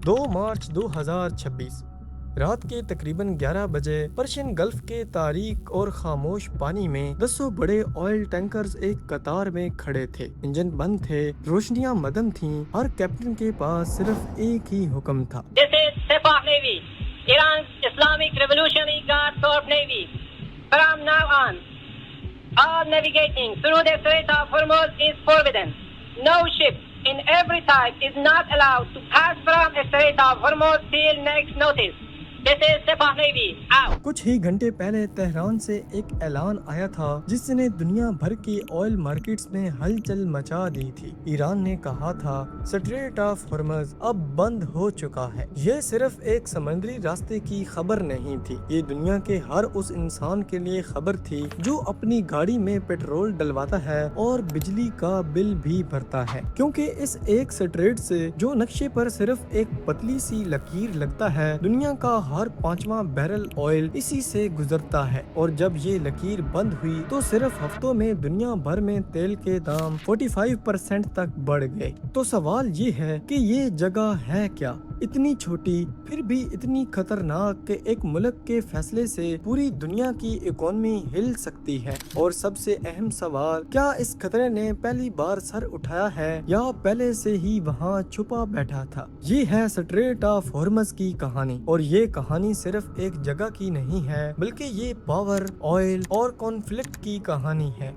2 مارچ 2026 رات کے تقریباً 11 بجے پرشین گلف کے تاریک اور خاموش پانی میں 10 بڑے آئل ٹینکرز ایک قطار میں کھڑے تھے۔ انجن بند تھے، روشنیاں مدم تھیں، ہر کیپٹن کے پاس صرف ایک ہی حکم تھا۔ This is Sepah Navy, Iran's Islamic Revolutionary Guard Corps Navy. From now on, all navigating through the Strait of Hormuz is forbidden. No ship in every type is not allowed to pass from the Strait of Hormuz till next notice. This is Sepah Navy. Out. کچھ ہی گھنٹے پہلے Tehran سے ایک اعلان آیا تھا جس نے دنیا بھر کی آئل مارکیٹس میں ہلچل مچا دی تھی۔ ایران نے کہا تھا سٹریٹ آف ہرمز اب بند ہو چکا ہے۔ یہ صرف ایک سمندری راستے کی خبر نہیں تھی، یہ دنیا کے ہر اس انسان کے لیے خبر تھی جو اپنی گاڑی میں پیٹرول ڈلواتا ہے اور بجلی کا بل بھی بھرتا ہے، کیونکہ اس ایک سٹریٹ سے جو نقشے پر صرف ایک پتلی سی لکیر لگتا ہے، دنیا کا ہر 5واں بیرل آئل اسی سے گزرتا ہے۔ اور جب یہ لکیر بند ہوئی تو صرف ہفتوں میں دنیا بھر میں تیل کے دام 45% تک بڑھ گئے۔ تو سوال یہ ہے کہ یہ جگہ ہے کیا؟ اتنی چھوٹی پھر بھی اتنی خطرناک کہ ایک ملک کے فیصلے سے پوری دنیا کی اکانومی ہل سکتی ہے۔ اور سب سے اہم سوال، کیا اس خطرے نے پہلی بار سر اٹھایا ہے یا پہلے سے ہی وہاں چھپا بیٹھا تھا؟ یہ ہے سٹریٹ آف ہرمز کی کہانی، اور یہ کہانی صرف ایک جگہ کی نہیں ہے بلکہ یہ پاور، آئل اور کانفلکٹ کی کہانی ہے۔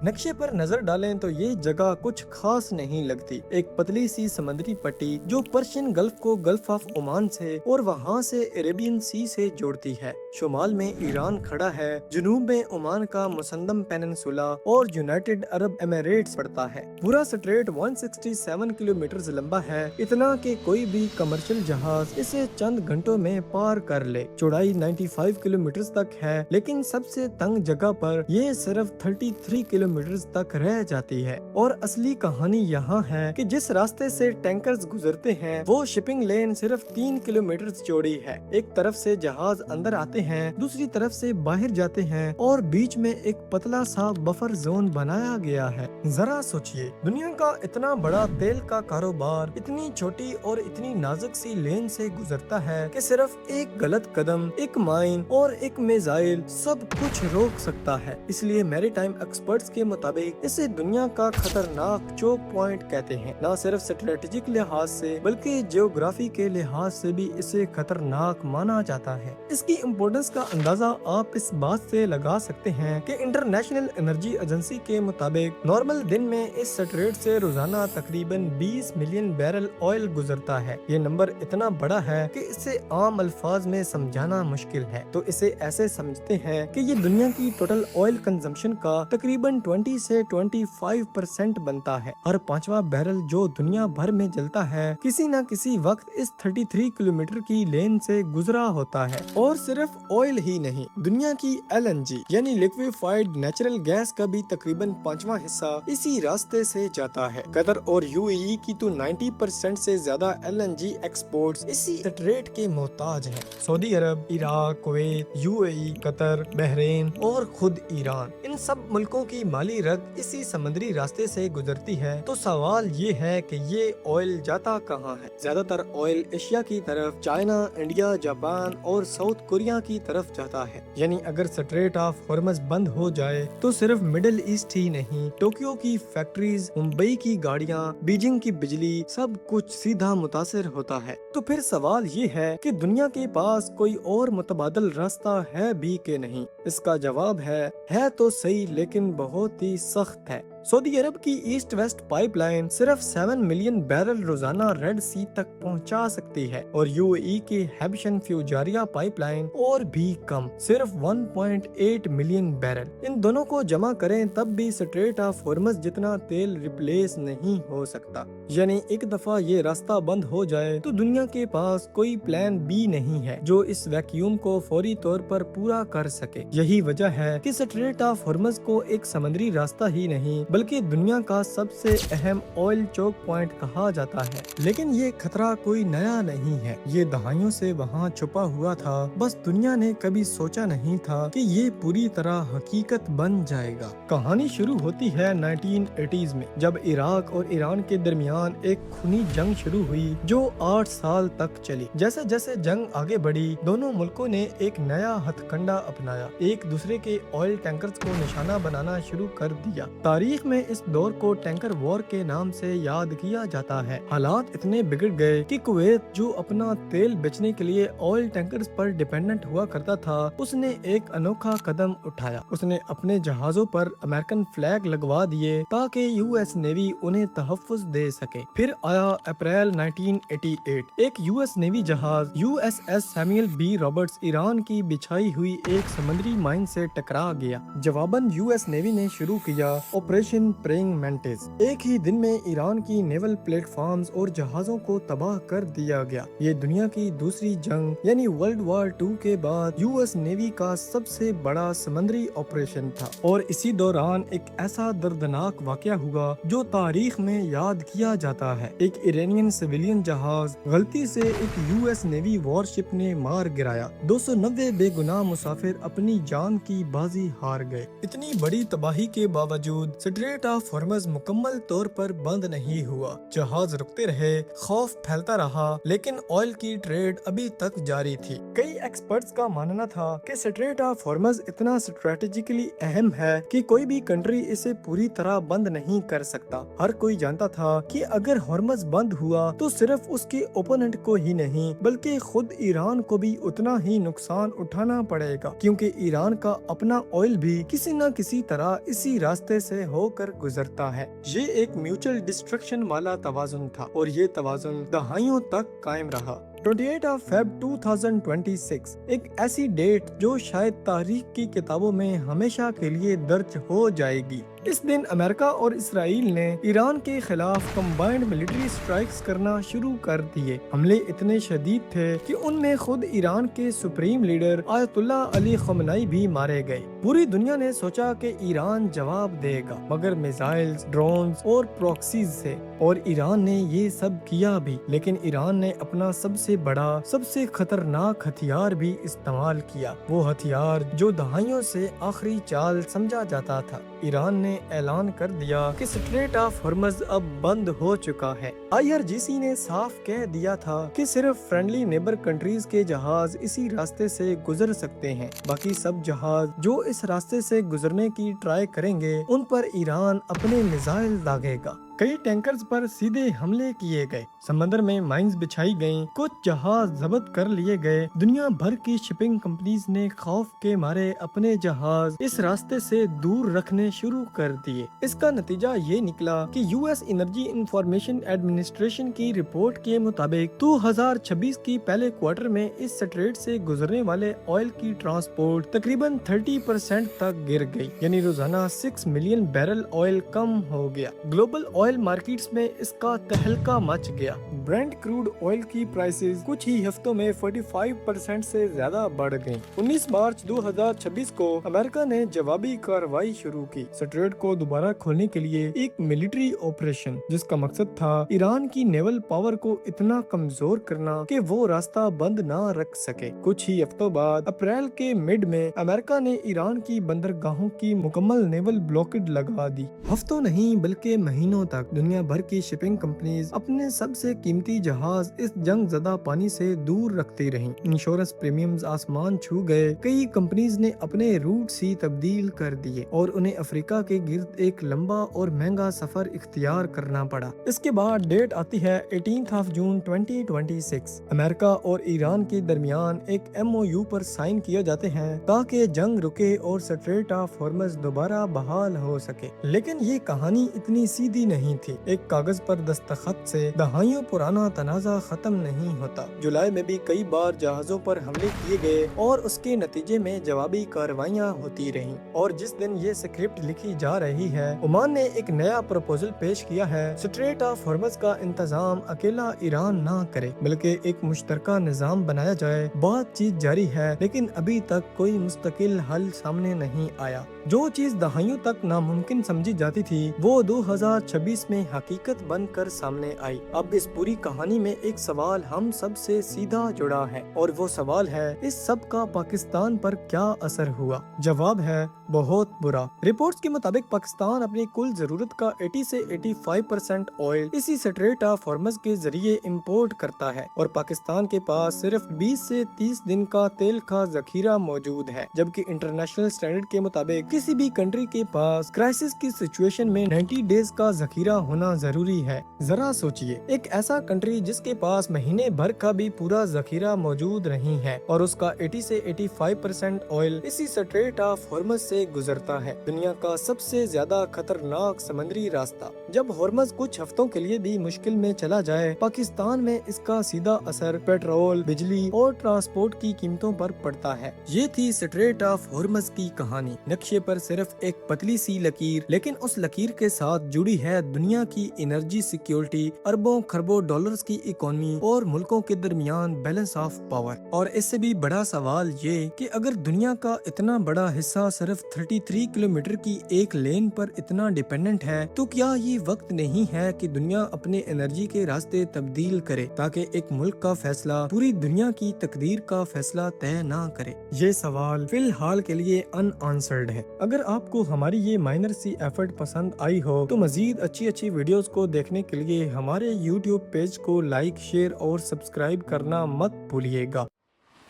نقشے پر نظر ڈالیں تو یہ جگہ کچھ خاص نہیں لگتی، ایک پتلی سی سمندری پٹی جو پرشین گلف کو گلف آف عمان سے اور وہاں سے عربین سی سے جوڑتی ہے۔ شمال میں ایران کھڑا ہے، جنوب میں عمان کا مسندم پیننسولا اور یونائٹڈ عرب ایمریٹس پڑتا ہے۔ پورا سٹریٹ 167 کلومیٹر لمبا ہے، اتنا کہ کوئی بھی کمرشل جہاز اسے چند گھنٹوں میں پار کر لے۔ چوڑائی 95 کلومیٹر تک ہے، لیکن سب سے تنگ جگہ پر یہ صرف 33 کلومیٹر تک رہ جاتی ہے۔ اور اصلی کہانی یہاں ہے کہ جس راستے سے ٹینکرز گزرتے ہیں وہ شپنگ لین صرف 3 کلومیٹر چوڑی ہے۔ ایک طرف سے جہاز اندر آتے ہیں، دوسری طرف سے باہر جاتے ہیں، اور بیچ میں ایک پتلا سا بفر زون بنایا گیا ہے۔ ذرا سوچئے، دنیا کا اتنا بڑا تیل کا کاروبار اتنی چھوٹی اور اتنی نازک سی لین سے گزرتا ہے کہ صرف ایک غلط قدم، ایک مائن اور ایک میزائل سب کچھ روک سکتا ہے۔ اس لیے میری ٹائم ایکسپرٹس کے مطابق اسے دنیا کا خطرناک چوک پوائنٹ کہتے ہیں۔ نہ صرف اسٹریٹجک لحاظ سے بلکہ جیوگرافی کے لحاظ سے بھی اسے خطرناک مانا جاتا ہے۔ اس کی امپورٹنس کا اندازہ آپ اس بات سے لگا سکتے ہیں کہ انٹرنیشنل انرجی ایجنسی کے مطابق نارمل دن میں اس سٹریٹ سے روزانہ تقریباً 20 ملین بیرل آئل گزرتا ہے۔ یہ نمبر اتنا بڑا ہے کہ اسے عام الفاظ میں سمجھانا مشکل ہے، تو اسے ایسے سمجھتے ہیں کہ یہ دنیا کی ٹوٹل آئل کنزمپشن کا تقریباً 20 سے 25% بنتا ہے۔ ہر 5واں بیرل جو دنیا بھر میں جلتا ہے کسی نہ کسی وقت اس 33 کلومیٹر کی لین سے گزرا ہوتا ہے۔ اور صرف آئل ہی نہیں، دنیا کی LNG یعنی لیکویفائڈ نیچرل گیس کا بھی تقریباً 5واں حصہ اسی راستے سے جاتا ہے۔ قطر اور UAE کی تو 90% سے زیادہ LNG ایکسپورٹس اسی سٹریٹ کے محتاج ہیں۔ سعودی عرب، عراق، کویت، UAE، قطر، بحرین اور خود ایران، ان سب ملکوں کی مالی رگ اسی سمندری راستے سے گزرتی ہے۔ تو سوال یہ ہے کہ یہ آئل جاتا کہاں ہے؟ زیادہ تر آئل ایشیا کی طرف، چائنا، انڈیا، جاپان اور ساؤتھ کوریا کی طرف جاتا ہے۔ یعنی اگر سٹریٹ آف ہرمز بند ہو جائے تو صرف مڈل ایسٹ ہی نہیں، ٹوکیو کی فیکٹریز، ممبئی کی گاڑیاں، بیجنگ کی بجلی، سب کچھ سیدھا متاثر ہوتا ہے۔ تو پھر سوال یہ ہے کہ دنیا کے پاس کوئی اور متبادل راستہ ہے بھی کہ نہیں؟ اس کا جواب ہے تو صحیح لیکن بہت ہی سخت ہے۔ سعودی عرب کی ایسٹ ویسٹ پائپ لائن صرف 7 ملین بیرل روزانہ ریڈ سی تک پہنچا سکتی ہے، اور UAE کی ہیبشن فیوجاریا پائپ لائن اور بھی کم، صرف 1.8 ملین بیرل۔ ان دونوں کو جمع کریں تب بھی سٹریٹ آف ہرمز جتنا تیل ریپلیس نہیں ہو سکتا۔ یعنی ایک دفعہ یہ راستہ بند ہو جائے تو دنیا کے پاس کوئی پلان بی نہیں ہے جو اس ویکیوم کو فوری طور پر پورا کر سکے۔ یہی وجہ ہے کہ سٹریٹ آف ہرمز کو ایک سمندری راستہ ہی نہیں بلکہ دنیا کا سب سے اہم آئل چوک پوائنٹ کہا جاتا ہے۔ لیکن یہ خطرہ کوئی نیا نہیں ہے، یہ دہائیوں سے وہاں چھپا ہوا تھا، بس دنیا نے کبھی سوچا نہیں تھا کہ یہ پوری طرح حقیقت بن جائے گا۔ کہانی شروع ہوتی ہے 1980s میں، جب عراق اور ایران کے درمیان दरमियान एक खूनी जंग शुरू हुई जो 8 साल तक चली। जैसे जैसे जंग आगे बढ़ी, दोनों मुल्कों ने एक नया हथकंडा अपनाया, एक दूसरे के ऑयल टैंकर्स को निशाना बनाना शुरू कर दिया। तारीख में इस दौर को टैंकर वॉर के नाम से याद किया जाता है। हालात इतने बिगड़ गए कि कुवैत, जो अपना तेल बेचने के लिए ऑयल टैंकर्स पर डिपेंडेंट हुआ करता था, उसने एक अनोखा कदम उठाया। उसने अपने जहाजों पर अमेरिकन फ्लैग लगवा दिए ताकि यूएस नेवी उन्हें तहफ्फुज़ दे सके। फिर आया अप्रैल 1988। एक यूएस नेवी जहाज USS Samuel B Roberts Iran की बिछाई हुई एक समुद्री माइन से टकरा गया। जवाबन यूएस नेवी ने शुरू किया ऑपरेशन प्रेइंग मैंटिस। एक ही दिन में ईरान की नेवल प्लेटफॉर्म्स और जहाजों को तबाह कर दिया गया। ये दुनिया की दूसरी जंग यानी वर्ल्ड वॉर 2 के बाद यूएस नेवी का सबसे बड़ा समुद्री ऑपरेशन था। और इसी दौरान एक ऐसा दर्दनाक वाकया हुआ जो तारीख में याद किया जाता है। एक ईरानियन सिविलियन जहाज गलती से एक यूएस नेवी वॉरशिप ने मार गिराया। 290 बेगुनाह मुसाफिर अपनी जान की बाजी हार गए। इतनी बड़ी तबाही के बावजूद स्ट्रेट ऑफ हॉर्मज़ मुकम्मल तौर पर बंद नहीं हुआ। जहाज रुकते रहे, खौफ फैलता रहा, लेकिन ऑयल की ट्रेड अभी तक जारी थी। कई एक्सपर्ट्स का मानना था कि स्ट्रेट ऑफ हॉर्मज़ इतना स्ट्रेटेजिकली अहम है कि कोई भी कंट्री इसे पूरी तरह बंद नहीं कर सकता। हर कोई जानता था कि अगर हॉर्मज़ बंद हुआ तो सिर्फ उसके ओपोनेंट को ही नहीं बल्कि खुद ईरान को भी उतना ही नुकसान उठाना पड़ेगा, क्योंकि ईरान का अपना ऑयल भी किसी न किसी तरह इसी रास्ते से होकर गुजरता है। ये एक म्यूचुअल डिस्ट्रक्शन वाला तवाज़ुन था और ये तवाज़ुन दहाइयों तक कायम रहा। 28 Feb 2026 एक ऐसी डेट जो शायद तारीख की किताबों में हमेशा के लिए दर्ज हो जाएगी। इस दिन अमेरिका और इसराइल ने ईरान के खिलाफ कंबाइंड मिलिट्री स्ट्राइक्स करना शुरू कर दिए। हमले इतने शदीद थे कि उनमें खुद ईरान के सुप्रीम लीडर आयतुल्लाह अली खमनाई भी मारे गए। पूरी दुनिया ने सोचा कि ईरान जवाब देगा, मगर मिसाइल्स, ड्रोन्स और प्रॉक्सीज से, और ईरान ने ये सब किया भी। लेकिन ईरान ने अपना सबसे बड़ा, सबसे खतरनाक हथियार भी इस्तेमाल किया, वो हथियार जो दहाइयों से आखिरी चाल समझा जाता था। ईरान ने ऐलान कर दिया कि स्ट्रेट ऑफ हॉर्मज़ अब बंद हो चुका है। IRGC ने साफ कह दिया था कि सिर्फ फ्रेंडली नेबर कंट्रीज के जहाज इसी रास्ते से गुजर सकते हैं। बाकी सब जहाज जो इस रास्ते से गुजरने की ट्राई करेंगे उन पर ईरान अपने मिसाइल दागेगा। कई टैंकर्स पर सीधे हमले किए गए, समंदर में माइंस बिछाई गईं, कुछ जहाज जब्त कर लिए गए। दुनिया भर की शिपिंग कंपनीज ने खौफ के मारे अपने जहाज इस रास्ते से दूर रखने शुरू कर दिए। इसका नतीजा ये निकला कि US एनर्जी इंफॉर्मेशन एडमिनिस्ट्रेशन की रिपोर्ट के मुताबिक 2026 की पहले क्वार्टर में इस स्ट्रेट से गुजरने वाले ऑयल की ट्रांसपोर्ट तकरीबन 30% तक गिर गई, यानी रोजाना 6 मिलियन बैरल ऑयल कम हो गया। ग्लोबल ऑयल मार्केट्स में इसका तहलका मच गया। ब्रेंट क्रूड ऑयल की प्राइसेस कुछ ही हफ्तों में 45% से ज्यादा बढ़ गईं। 19 मार्च 2026 को अमेरिका ने जवाबी कार्रवाई शुरू की, स्ट्रेट को दोबारा खोलने के लिए एक मिलिट्री ऑपरेशन, जिसका मकसद था ईरान की नेवल पावर को इतना कमजोर करना कि वो रास्ता बंद ना रख सके। कुछ ही हफ्तों बाद अप्रैल के मिड में अमेरिका ने ईरान की बंदरगाहों की मुकम्मल नेवल ब्लॉकेड लगा दी। हफ्तों नहीं बल्कि महीनों तक दुनिया भर की शिपिंग कंपनीज अपने सबसे कीमती जहाज इस जंग ज़दा पानी से दूर रखती रहीं। इंश्योरेंस प्रीमियम्स आसमान छू गए। कई कंपनीज ने अपने रूट ही तब्दील कर दिए और उन्हें अफ्रीका के गिर्द एक लंबा और महंगा सफर इख्तियार करना पड़ा। इसके बाद डेट आती है 18 जून 2026। अमेरिका और ईरान के दरमियान एक MOU पर साइन किए जाते हैं ताकि जंग रुके और स्ट्रेट ऑफ हॉर्मज़ दोबारा बहाल हो सके। लेकिन ये कहानी इतनी सीधी नहीं थी। एक कागज पर दस्तखत से दहाइयों पुराना तनाज़ा खत्म नहीं होता। जुलाई में भी कई बार जहाजों पर हमले किए गए और उसके नतीजे में जवाबी कार्रवाइयां होती रहीं। और जिस दिन ये स्क्रिप्ट लिखी जा रही है, ओमान ने एक नया प्रपोजल पेश किया है। स्ट्रेट ऑफ हॉर्मज़ का इंतजाम अकेला ईरान ना करे बल्कि एक मुश्तरका निजाम बनाया जाए। बातचीत जारी है लेकिन अभी तक कोई मुस्तकिल हल सामने नहीं आया। जो चीज दहाइयों तक नामुमकिन समझी जाती थी वो 2026 में हकीकत बनकर सामने आई। अब इस पूरी कहानी में एक सवाल हम सब से सीधा जुड़ा है और वो सवाल है, इस सब का पाकिस्तान पर क्या असर हुआ? जवाब है बहुत बुरा। रिपोर्ट्स के मुताबिक पाकिस्तान अपनी कुल जरूरत का 80 से 85% ऑयल इसी स्ट्रेट ऑफ हॉर्मज के जरिए इंपोर्ट करता है और पाकिस्तान के पास सिर्फ 20 से 30 दिन का तेल का जखीरा मौजूद है, जबकि इंटरनेशनल स्टैंडर्ड के मुताबिक किसी भी कंट्री के पास क्राइसिस की सिचुएशन में 90 डेज का जखीरा होना जरूरी है। जरा सोचिए, एक ऐसा कंट्री जिसके पास महीने भर का भी पूरा जखीरा मौजूद नहीं है और उसका 80 से 85% ऑयल इसी स्ट्रेट ऑफ हॉर्मज से गुजरता है, दुनिया का सबसे ज्यादा खतरनाक समंदरी रास्ता। जब हॉर्मज कुछ हफ्तों के लिए भी मुश्किल में चला जाए, पाकिस्तान में इसका सीधा असर पेट्रोल, बिजली और ट्रांसपोर्ट की कीमतों पर पड़ता है। ये थी स्ट्रेट ऑफ हॉर्मज की कहानी। नक्शे पर सिर्फ एक पतली सी लकीर, लेकिन उस लकीर के साथ जुड़ी है दुनिया की एनर्जी सिक्योरिटी, अरबों खरबों डॉलर्स की इकोनॉमी और मुल्कों के दरमियान बैलेंस ऑफ पावर। और इससे भी बड़ा सवाल ये कि अगर दुनिया का इतना बड़ा हिस्सा सिर्फ 33 किलोमीटर की एक लेन पर इतना डिपेंडेंट है, तो क्या ये वक्त नहीं है कि दुनिया अपने एनर्जी के रास्ते तब्दील करे ताकि एक मुल्क का फैसला पूरी दुनिया की तकदीर का फैसला तय ना करे? ये सवाल फिलहाल के लिए अनआंसर्ड है। अगर आपको हमारी ये माइनर सी एफर्ट पसंद आई हो तो मजीद अच्छी वीडियोस को देखने के लिए हमारे YouTube पेज को लाइक, शेयर और सब्सक्राइब करना मत भूलिएगा।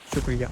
शुक्रिया।